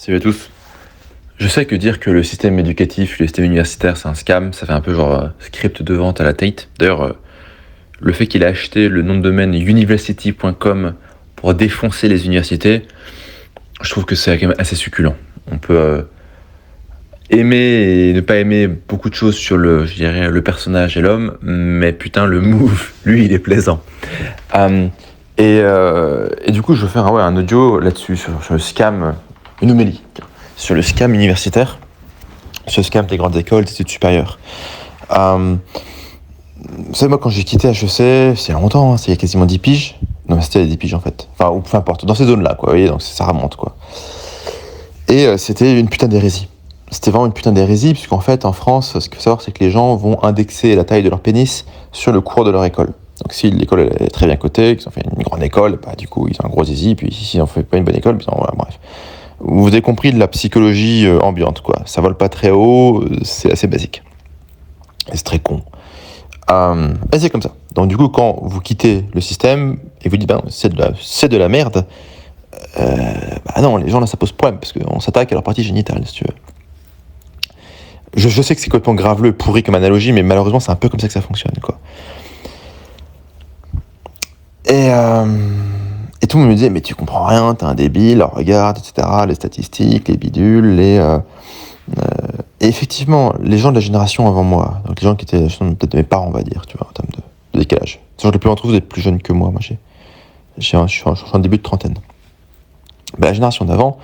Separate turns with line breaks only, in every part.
Salut à tous. Je sais que dire que le système éducatif, le système universitaire, c'est un scam, ça fait un peu genre script de vente à la Tate. D'ailleurs, le fait qu'il ait acheté le nom de domaine university.com pour défoncer les universités, je trouve que c'est quand même assez succulent. On peut aimer et ne pas aimer beaucoup de choses sur je dirais, le personnage et l'homme, mais putain, le move, lui, il est plaisant. Et du coup, je veux faire un audio là-dessus, sur le scam, une homélie, sur le scam universitaire, ce scam des grandes écoles, des études supérieures. Vous savez, moi, quand j'ai quitté HEC, c'est il y a longtemps, c'est il y a quasiment 10 piges. Non, mais c'était 10 piges, en fait. Enfin, ou peu importe, dans ces zones-là, quoi, vous voyez, donc ça remonte, quoi. Et c'était une putain d'hérésie. C'était vraiment une putain d'hérésie, puisqu'en fait, en France, ce qu'il faut savoir, c'est que les gens vont indexer la taille de leur pénis sur le cours de leur école. Donc si l'école est très bien cotée, qu'ils ont fait une grande école, bah, du coup, ils ont un gros zizi, puis s'ils n'ont fait pas une bonne école, voilà, bref. Vous avez compris de la psychologie ambiante, quoi. Ça vole pas très haut, c'est assez basique. Et c'est très con. Et c'est comme ça. Donc du coup, quand vous quittez le système et vous dites, c'est de la merde, non, les gens là, ça pose problème, parce qu'on s'attaque à leur partie génitale, si tu veux. Je sais que c'est complètement graveleux et pourri comme analogie, mais malheureusement, c'est un peu comme ça que ça fonctionne, quoi. Et tout le monde me disait, mais tu comprends rien, t'es un débile, alors regarde, etc., les statistiques, les bidules, Et effectivement, les gens de la génération avant moi, donc les gens qui étaient peut-être mes parents, on va dire, tu vois, en termes de décalage. Les gens les plus d'entre vous êtes plus jeunes que moi, je suis en début de trentaine. La génération d'avant,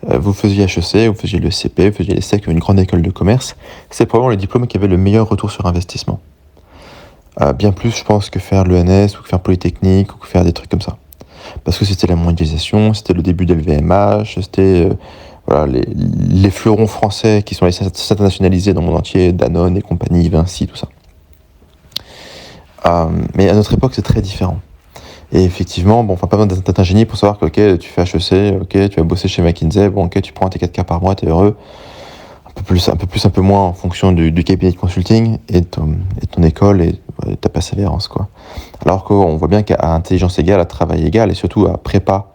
vous faisiez HEC, vous faisiez le CP, vous faisiez l'ESSEC, une grande école de commerce, c'est probablement le diplôme qui avait le meilleur retour sur investissement. Bien plus, je pense, que faire l'ENS, ou que faire Polytechnique, ou que faire des trucs comme ça. Parce que c'était la mondialisation, c'était le début de LVMH, c'était les fleurons français qui sont allés s'internationaliser dans le monde entier, Danone et compagnie, Vinci, tout ça. Mais à notre époque, c'est très différent. Et effectivement, pas besoin d'être un génie pour savoir que, ok, tu fais HEC, ok, tu vas bosser chez McKinsey, ok, tu prends tes 4K par mois, t'es heureux. Un peu moins en fonction du cabinet de consulting et de ton école et de ta persévérance, quoi. Alors qu'on voit bien qu'à intelligence égale, à travail égal et surtout à prépa,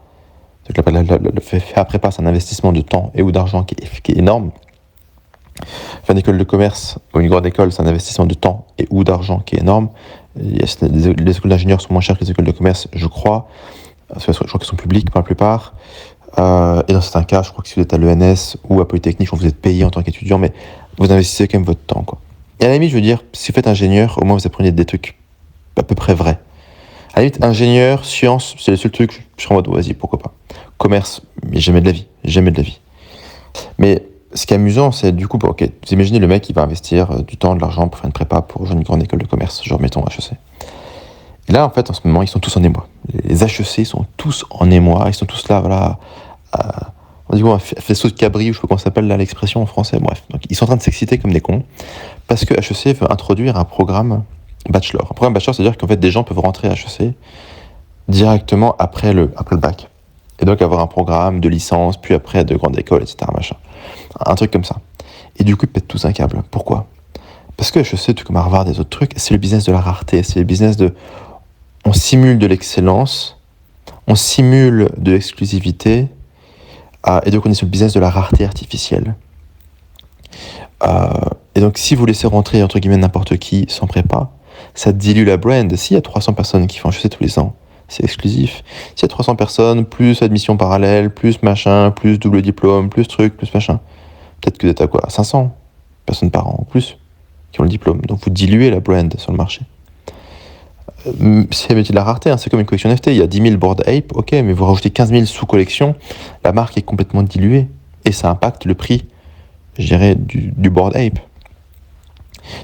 le fait à prépa, c'est un investissement de temps et ou d'argent qui est énorme. Faire une école de commerce ou une grande école, c'est un investissement de temps et ou d'argent qui est énorme. Les écoles d'ingénieurs sont moins chères que les écoles de commerce, je crois. Je crois qu'elles sont publiques pour la plupart. Et dans certains cas, je crois que si vous êtes à l'ENS ou à Polytechnique, vous êtes payé en tant qu'étudiant, mais vous investissez quand même votre temps, quoi. Et à la limite, je veux dire, si vous faites ingénieur, au moins vous apprenez des trucs à peu près vrais. À la limite, ingénieur, sciences, c'est le seul truc, je suis en mode, vas-y, pourquoi pas. Commerce, mais jamais de la vie. Mais ce qui est amusant, c'est du coup, ok, vous imaginez le mec qui va investir du temps, de l'argent pour faire une prépa pour rejoindre une grande école de commerce, genre mettons HEC. Et là, en fait, en ce moment, ils sont tous en émoi. Les HEC sont tous en émoi, ils sont tous là, voilà, on dit un faisceau de cabri, ou je sais pas comment ça s'appelle là l'expression en français, bref. Donc ils sont en train de s'exciter comme des cons, parce que HEC veut introduire un programme bachelor. Un programme bachelor, c'est-à-dire qu'en fait, des gens peuvent rentrer à HEC directement après le bac. Et donc avoir un programme de licence, puis après de grande école, etc. Machin. Un truc comme ça. Et du coup, ils pètent tous un câble. Pourquoi ? Parce que HEC, tout comme Harvard et des autres trucs, c'est le business de la rareté, c'est le business de... On simule de l'excellence, on simule de l'exclusivité, et donc on est sur le business de la rareté artificielle. Et donc si vous laissez rentrer entre guillemets n'importe qui sans prépa, ça dilue la brand. S'il y a 300 personnes qui font HEC tous les ans, c'est exclusif. S'il y a 300 personnes, plus admission parallèle, plus machin, plus double diplôme, plus truc, plus machin, peut-être que vous êtes à quoi ? 500 personnes par an, ou plus, qui ont le diplôme. Donc vous diluez la brand sur le marché. C'est le métier de la rareté, c'est comme une collection NFT, il y a 10 000 Bored Ape, ok, mais vous rajoutez 15 000 sous-collections, la marque est complètement diluée, et ça impacte le prix, je dirais, du Bored Ape.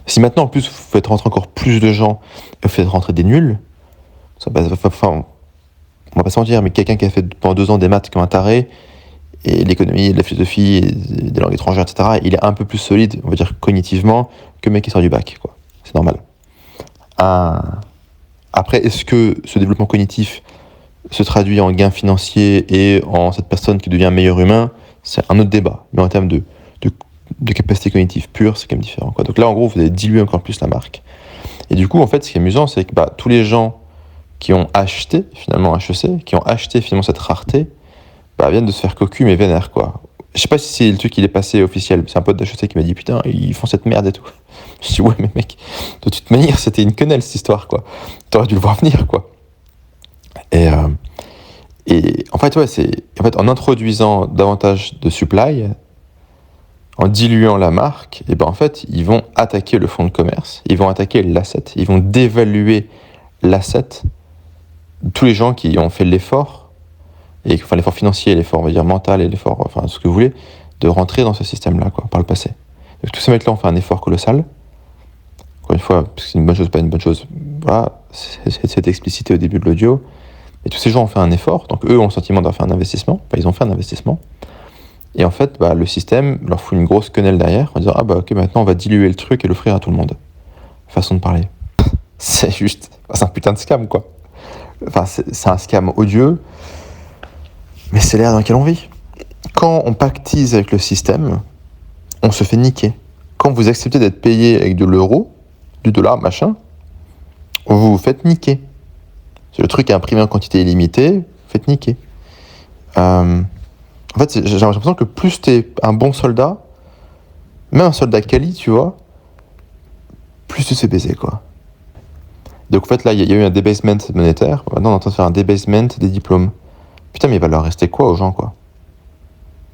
Si maintenant, en plus, vous faites rentrer encore plus de gens, et vous faites rentrer des nuls, on va pas se mentir, mais quelqu'un qui a fait pendant 2 ans des maths comme un taré, et l'économie, de la philosophie, et des langues étrangères, etc., il est un peu plus solide, on va dire, cognitivement, que le mec qui sort du bac, quoi. C'est normal. Après, est-ce que ce développement cognitif se traduit en gains financiers et en cette personne qui devient un meilleur humain ? C'est un autre débat. Mais en termes de capacité cognitive pure, c'est quand même différent, quoi. Donc là, en gros, vous avez dilué encore plus la marque. Et du coup, en fait, ce qui est amusant, c'est que tous les gens qui ont acheté, finalement, HEC, qui ont acheté, finalement, cette rareté, viennent de se faire cocu, mais vénère, quoi. Je sais pas si c'est le truc qui est passé officiel. C'est un pote d'HEC qui m'a dit putain, ils font cette merde et tout. Je dis ouais, mais mec, de toute manière, c'était une quenelle cette histoire, quoi. T'aurais dû le voir venir, quoi. Et en fait, ouais, en introduisant davantage de supply, en diluant la marque, et ben en fait, ils vont attaquer le fonds de commerce, ils vont attaquer l'asset, ils vont dévaluer l'asset. Tous les gens qui ont fait l'effort, enfin l'effort financier, l'effort, on va dire mental et l'effort, enfin ce que vous voulez, de rentrer dans ce système-là, quoi, par le passé. Donc, tous ces mecs-là ont fait un effort colossal. Encore une fois, parce que c'est une bonne chose, pas une bonne chose, voilà, c'est explicité au début de l'audio. Et tous ces gens ont fait un effort, donc eux ont le sentiment d'avoir fait un investissement, enfin ils ont fait un investissement. Et en fait, le système leur fout une grosse quenelle derrière en disant ah bah ok, maintenant on va diluer le truc et l'offrir à tout le monde. Façon de parler. C'est un putain de scam, quoi. Enfin, c'est un scam odieux, mais c'est l'ère dans laquelle on vit. Quand on pactise avec le système, on se fait niquer. Quand vous acceptez d'être payé avec de l'euro, du dollar, machin, vous vous faites niquer. Si le truc est imprimé en quantité illimitée, vous faites niquer. En fait, j'ai l'impression que plus t'es un bon soldat, même un soldat quali, tu vois, plus tu sais baiser, quoi. Donc en fait, là, il y a eu un débasement monétaire. Maintenant, on est en train de faire un débasement des diplômes. Putain, mais il va leur rester quoi aux gens, quoi?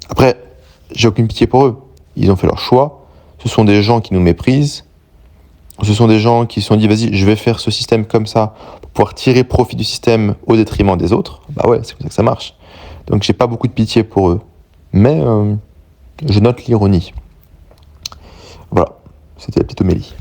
Après, j'ai aucune pitié pour eux. Ils ont fait leur choix. Ce sont des gens qui nous méprisent. Ce sont des gens qui se sont dit, vas-y, je vais faire ce système comme ça pour pouvoir tirer profit du système au détriment des autres. Bah ouais, c'est comme ça que ça marche. Donc j'ai pas beaucoup de pitié pour eux. Mais je note l'ironie. Voilà, c'était la petite homélie.